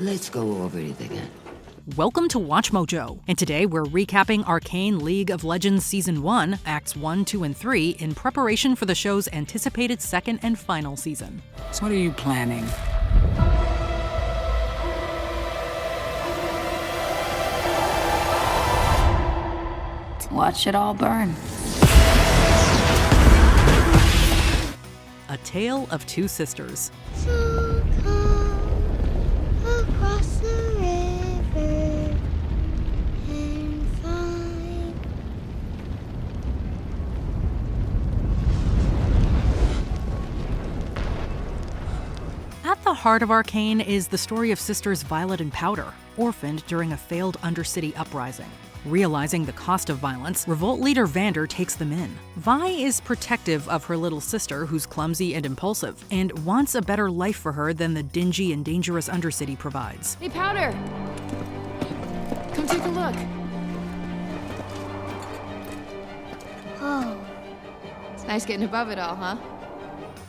Let's go over it again. Welcome to WatchMojo, and today we're recapping Arcane League of Legends Season 1, Acts 1, 2, and 3 in preparation for the show's anticipated second and final season. So what are you planning? To watch it all burn. A Tale of Two Sisters. So come across the river and find. At the heart of Arcane is the story of sisters Violet and Powder, orphaned during a failed Undercity uprising. Realizing the cost of violence, revolt leader Vander takes them in. Vi is protective of her little sister, who's clumsy and impulsive, and wants a better life for her than the dingy and dangerous Undercity provides. Hey, Powder! Come take a look. Oh, It's nice getting above it all, huh?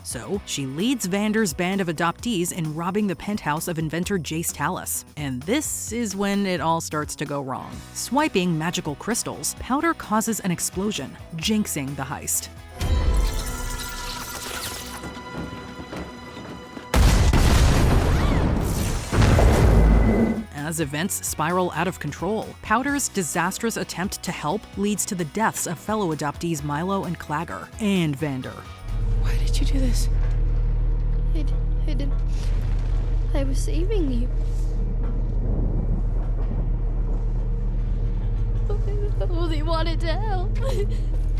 So, she leads Vander's band of adoptees in robbing the penthouse of inventor Jace Talus. And this is when it all starts to go wrong. Swiping magical crystals, Powder causes an explosion, jinxing the heist. As events spiral out of control, Powder's disastrous attempt to help leads to the deaths of fellow adoptees Milo and Clagger, and Vander. Why did you do this? I didn't. I was saving you. I only wanted to help.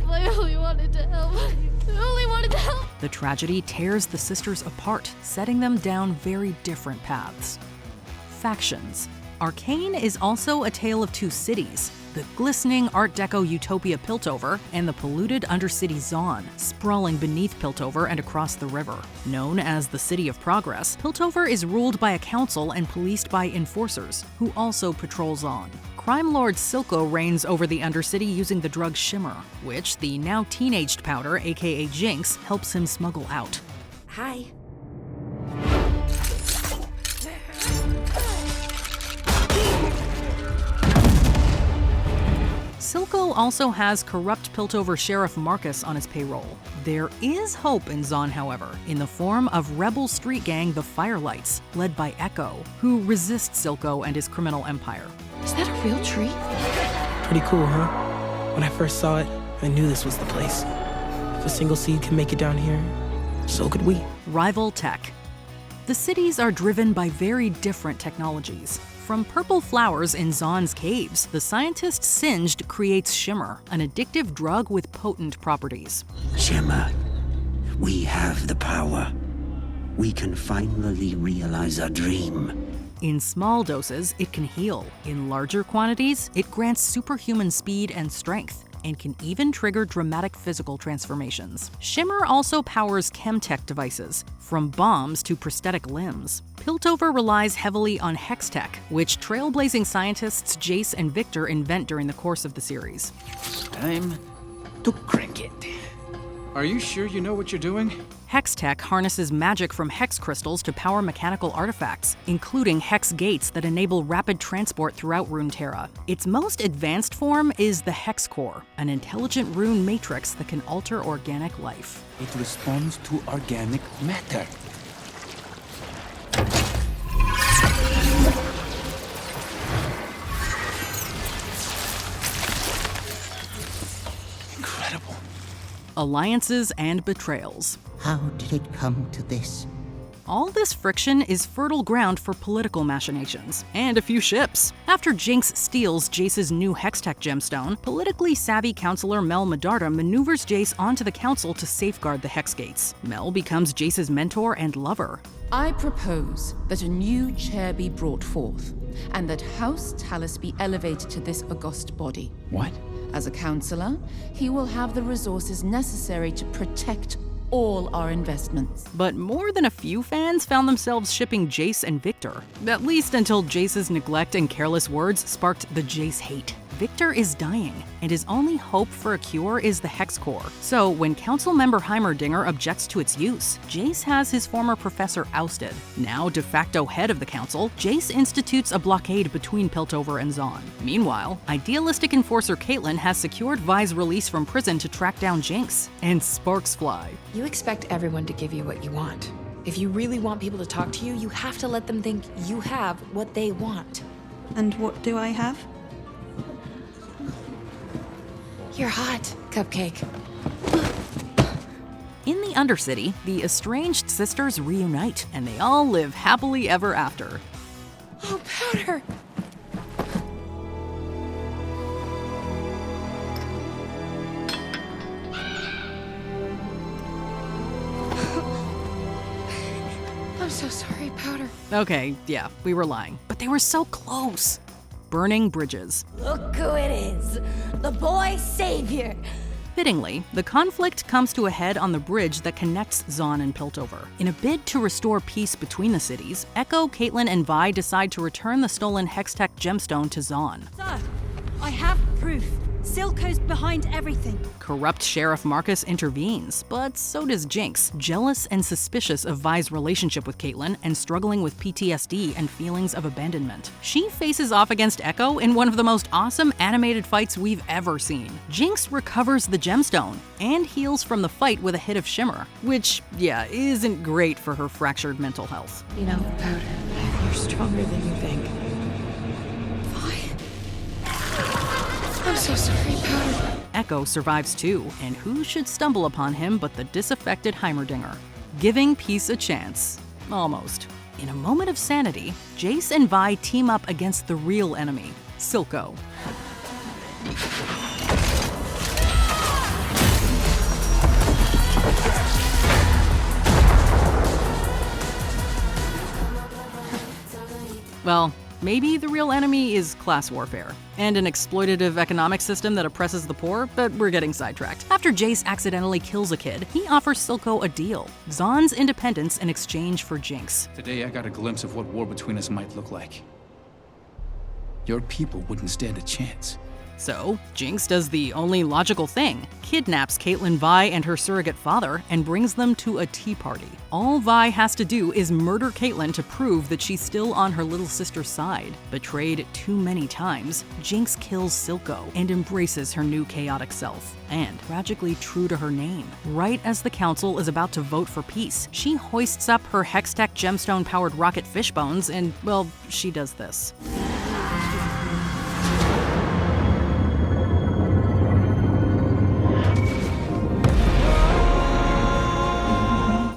I only wanted to help. I only wanted to help. The tragedy tears the sisters apart, setting them down very different paths. Factions. Arcane is also a tale of two cities, the glistening Art Deco utopia Piltover and the polluted Undercity Zaun, sprawling beneath Piltover and across the river. Known as the City of Progress, Piltover is ruled by a council and policed by enforcers, who also patrol Zaun. Crime lord Silco reigns over the Undercity using the drug Shimmer, which the now teenaged Powder, aka Jinx, helps him smuggle out. Hi. Silco also has corrupt Piltover Sheriff Marcus on his payroll. There is hope in Zaun, however, in the form of rebel street gang the Firelights, led by Echo, who resists Silco and his criminal empire. Is that a real tree? Pretty cool, huh? When I first saw it, I knew this was the place. If a single seed can make it down here, so could we. Rival tech. The cities are driven by very different technologies. From purple flowers in Zaun's caves, the scientist Singed creates Shimmer, an addictive drug with potent properties. Shimmer, we have the power. We can finally realize our dream. In small doses, it can heal. In larger quantities, it grants superhuman speed and strength, and can even trigger dramatic physical transformations. Shimmer also powers chemtech devices, from bombs to prosthetic limbs. Piltover relies heavily on Hextech, which trailblazing scientists Jace and Victor invent during the course of the series. Time to crank it. Are you sure you know what you're doing? Hextech harnesses magic from hex crystals to power mechanical artifacts, including hex gates that enable rapid transport throughout Runeterra. Its most advanced form is the Hex Core, an intelligent rune matrix that can alter organic life. It responds to organic matter. Incredible. Alliances and betrayals. How did it come to this? All this friction is fertile ground for political machinations, and a few ships. After Jinx steals Jace's new Hextech gemstone, politically savvy counselor Mel Medarda maneuvers Jace onto the council to safeguard the Hex Gates. Mel becomes Jace's mentor and lover. I propose that a new chair be brought forth, and that House Talus be elevated to this august body. What? As a counselor, he will have the resources necessary to protect all our investments. But more than a few fans found themselves shipping Jace and Victor, at least until Jace's neglect and careless words sparked the Jace hate. Victor is dying, and his only hope for a cure is the Hex Core. So when Council Member Heimerdinger objects to its use, Jace has his former professor ousted. Now de facto head of the council, Jace institutes a blockade between Piltover and Zaun. Meanwhile, idealistic enforcer Caitlin has secured Vi's release from prison to track down Jinx, and sparks fly. You expect everyone to give you what you want. If you really want people to talk to you, you have to let them think you have what they want. And what do I have? You're hot, Cupcake. In the Undercity, the estranged sisters reunite, and they all live happily ever after. Oh, Powder! I'm so sorry, Powder. Okay, yeah, we were lying, but they were so close. Burning bridges. Look who it is, the boy savior. Fittingly, the conflict comes to a head on the bridge that connects Zaun and Piltover. In a bid to restore peace between the cities, Echo, Caitlin, and Vi decide to return the stolen Hextech gemstone to Zaun. Sir, I have proof. Silco's behind everything. Corrupt Sheriff Marcus intervenes, but so does Jinx, jealous and suspicious of Vi's relationship with Caitlin and struggling with PTSD and feelings of abandonment. She faces off against Echo in one of the most awesome animated fights we've ever seen. Jinx recovers the gemstone and heals from the fight with a hit of Shimmer, which, yeah, isn't great for her fractured mental health. You know, Powder, you're stronger than you think. I'm so sorry, Powder. Echo survives too, and who should stumble upon him but the disaffected Heimerdinger? Giving peace a chance. Almost. In a moment of sanity, Jace and Vi team up against the real enemy, Silco. Well, maybe the real enemy is class warfare and an exploitative economic system that oppresses the poor, but we're getting sidetracked. After Jace accidentally kills a kid, he offers Silco a deal: Zaun's independence in exchange for Jinx. Today I got a glimpse of what war between us might look like. Your people wouldn't stand a chance. So, Jinx does the only logical thing, kidnaps Caitlin, Vi, and her surrogate father and brings them to a tea party. All Vi has to do is murder Caitlin to prove that she's still on her little sister's side. Betrayed too many times, Jinx kills Silco and embraces her new chaotic self. And, tragically true to her name, right as the council is about to vote for peace, she hoists up her Hextech gemstone-powered rocket fishbones and, well, she does this.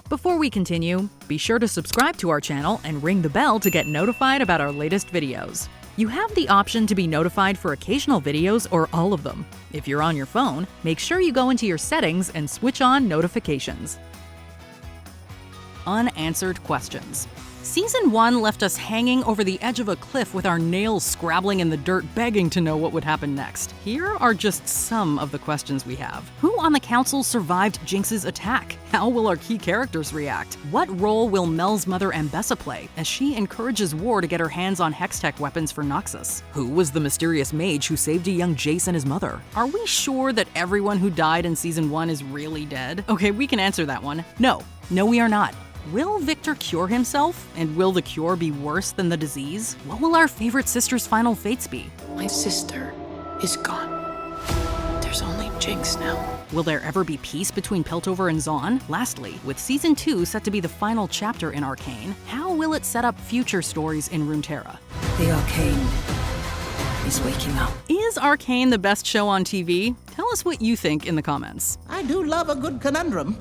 Before we continue, be sure to subscribe to our channel and ring the bell to get notified about our latest videos. You have the option to be notified for occasional videos or all of them. If you're on your phone, make sure you go into your settings and switch on notifications. Unanswered questions. Season 1 left us hanging over the edge of a cliff with our nails scrabbling in the dirt, begging to know what would happen next. Here are just some of the questions we have. Who on the council survived Jinx's attack? How will our key characters react? What role will Mel's mother Ambessa play as she encourages War to get her hands on Hextech weapons for Noxus? Who was the mysterious mage who saved a young Jace and his mother? Are we sure that everyone who died in Season 1 is really dead? Okay, we can answer that one. No, we are not. Will Victor cure himself? And will the cure be worse than the disease? What will our favorite sister's final fates be? My sister is gone. There's only Jinx now. Will there ever be peace between Piltover and Zaun? Lastly, with Season 2 set to be the final chapter in Arcane, how will it set up future stories in Runeterra? The Arcane is waking up. Is Arcane the best show on TV? Tell us what you think in the comments. I do love a good conundrum.